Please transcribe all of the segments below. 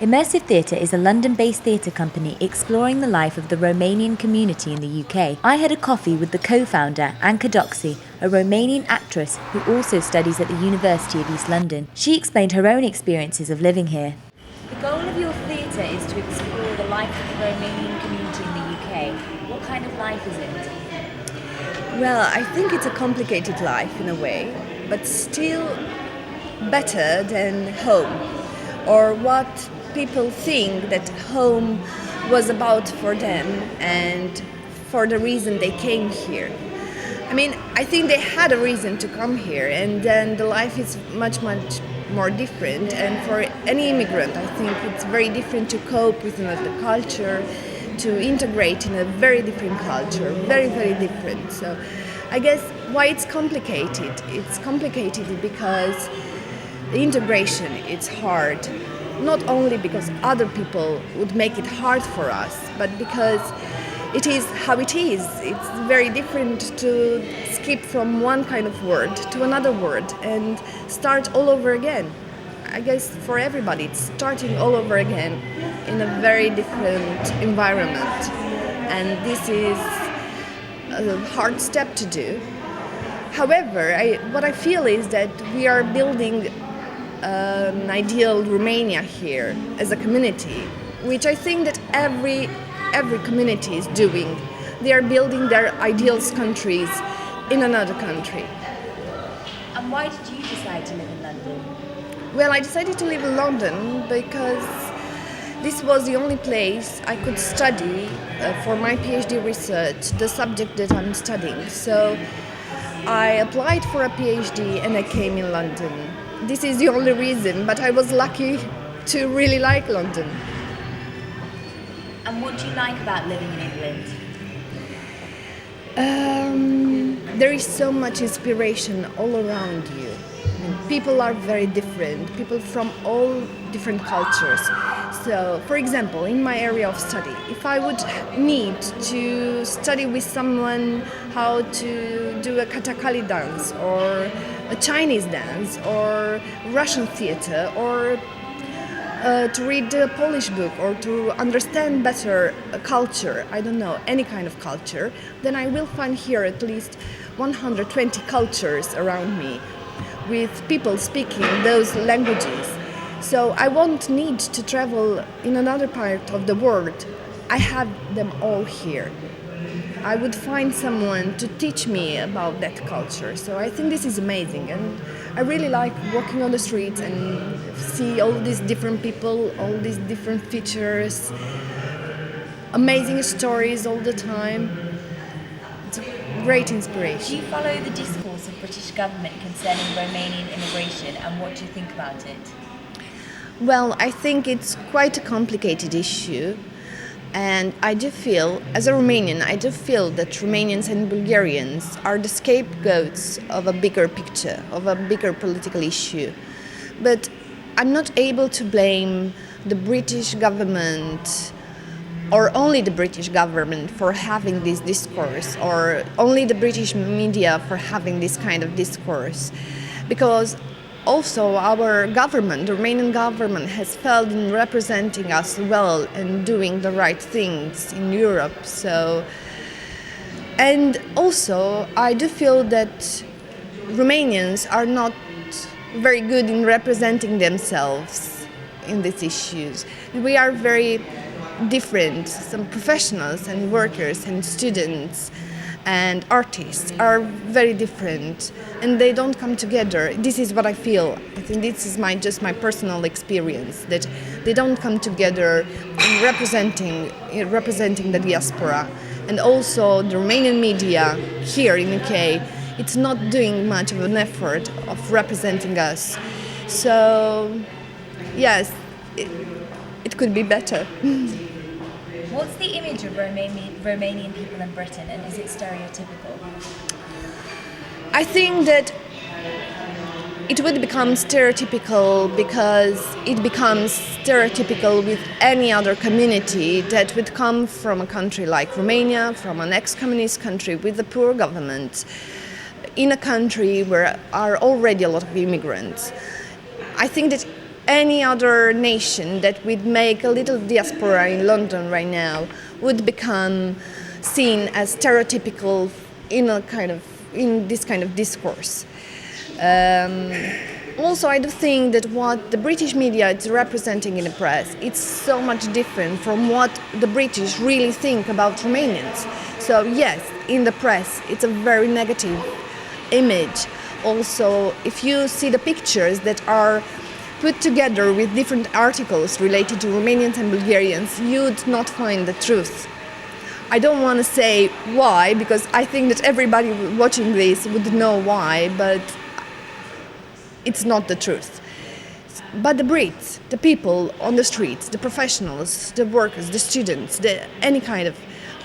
Immersive Theatre is a London-based theatre company exploring the life of the Romanian community in the UK. I had a coffee with the co-founder, Anca Doczi, a Romanian actress who also studies at the University of East London. She explained her own experiences of living here. The goal of your theatre is to explore the life of the Romanian community in the UK. What kind of life is it? Well, I think it's a complicated life in a way, but still better than home, or what people think that home was about for them and for the reason they came here. I mean, I think they had a reason to come here, and then the life is much more different. And for any immigrant, I think it's very different to cope with another culture, to integrate in a very different culture, very different. So I guess why it's complicated. It's complicated because the integration is hard. Not only because other people would make it hard for us, but because it is how it is. It's very different to skip from one kind of word to another word and start all over again. I guess for everybody, it's starting all over again in a very different environment. And this is a hard step to do. However, what I feel is that we are building an ideal Romania here as a community, which I think that every community is doing. They are building their ideal countries in another country. And why did you decide to live in London? Well, I decided to live in London because this was the only place I could study for my PhD research, the subject that I'm studying. So I applied for a PhD and I came in London. This is the only reason, but I was lucky to really like London. And what do you like about living in England? There is so much inspiration all around you. I mean, people are very different, people from all different cultures. So, for example, in my area of study, if I would need to study with someone how to do a Kathakali dance or a Chinese dance or Russian theater or to read a Polish book or to understand better a culture, I don't know, any kind of culture, then I will find here at least 120 cultures around me with people speaking those languages. So I won't need to travel in another part of the world. I have them all here. I would find someone to teach me about that culture. So I think this is amazing, and I really like walking on the streets and see all these different people, all these different features, amazing stories all the time. It's a great inspiration. Do you follow the discourse of British government concerning Romanian immigration, and what do you think about it? Well, I think it's quite a complicated issue. And I do feel, as a Romanian, I do feel that Romanians and Bulgarians are the scapegoats of a bigger picture, of a bigger political issue. But I'm not able to blame the British government or only the British government for having this discourse, or only the British media for having this kind of discourse. Because also, our government, the Romanian government, has failed in representing us well and doing the right things in Europe. So, and also, I do feel that Romanians are not very good in representing themselves in these issues. We are very different. Some professionals and workers and students and artists are very different, and they don't come together. This is what I feel. I think this is just my personal experience, that they don't come together in representing the diaspora. And also the Romanian media here in UK, it's not doing much of an effort of representing us. So yes, it could be better. What's the image of Romanian people in Britain, and is it stereotypical? I think that it would become stereotypical because it becomes stereotypical with any other community that would come from a country like Romania, from an ex-communist country with a poor government, in a country where are already a lot of immigrants. I think that any other nation that would make a little diaspora in London right now would become seen as stereotypical in this kind of discourse. Also, I do think that what the British media is representing in the press, it's so much different from what the British really think about Romanians. So yes, in the press, it's a very negative image. Also, if you see the pictures that are put together with different articles related to Romanians and Bulgarians, you'd not find the truth. I don't want to say why, because I think that everybody watching this would know why, but it's not the truth. But the Brits, the people on the streets, the professionals, the workers, the students, any kind of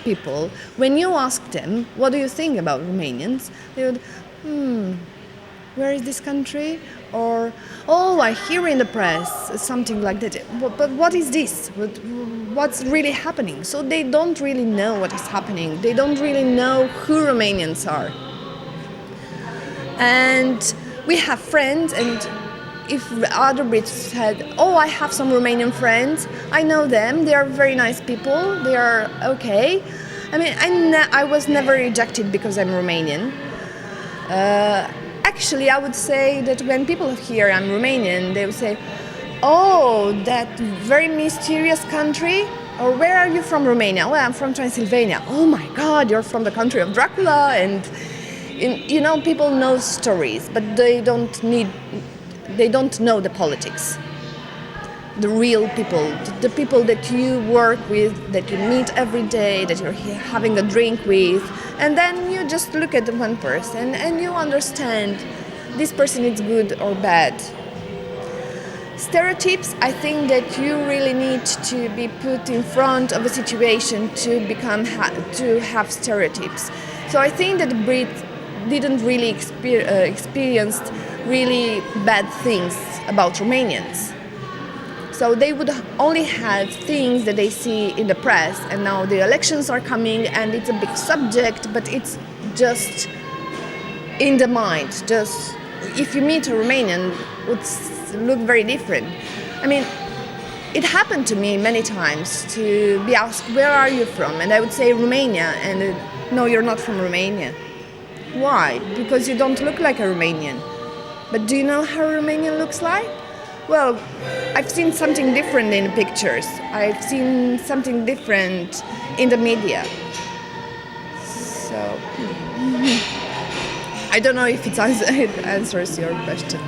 people, when you ask them, what do you think about Romanians? They would, where is this country? Or, oh, I hear in the press, something like that. But what is this? What's really happening? So they don't really know what is happening. They don't really know who Romanians are. And we have friends, and if other Brits said, oh, I have some Romanian friends, I know them, they are very nice people, they are okay. I mean, I was never rejected because I'm Romanian. Actually, I would say that when people hear I'm Romanian, they would say, oh, that very mysterious country? Or where are you from, Romania? Well, I'm from Transylvania. Oh my God, you're from the country of Dracula. And you know, people know stories, but they don't know the politics. The real people, the people that you work with, that you meet every day, that you're having a drink with, and then you just look at one person and you understand this person is good or bad. Stereotypes, I think that you really need to be put in front of a situation to to have stereotypes. So I think that the Brits didn't really experience really bad things about Romanians. So they would only have things that they see in the press, and now the elections are coming and it's a big subject, but it's just in the mind. Just if you meet a Romanian, it would look very different. I mean, it happened to me many times to be asked, where are you from? And I would say Romania, and no, you're not from Romania. Why? Because you don't look like a Romanian. But do you know how a Romanian looks like? Well, I've seen something different in the pictures. I've seen something different in the media. So, I don't know if it answers your question.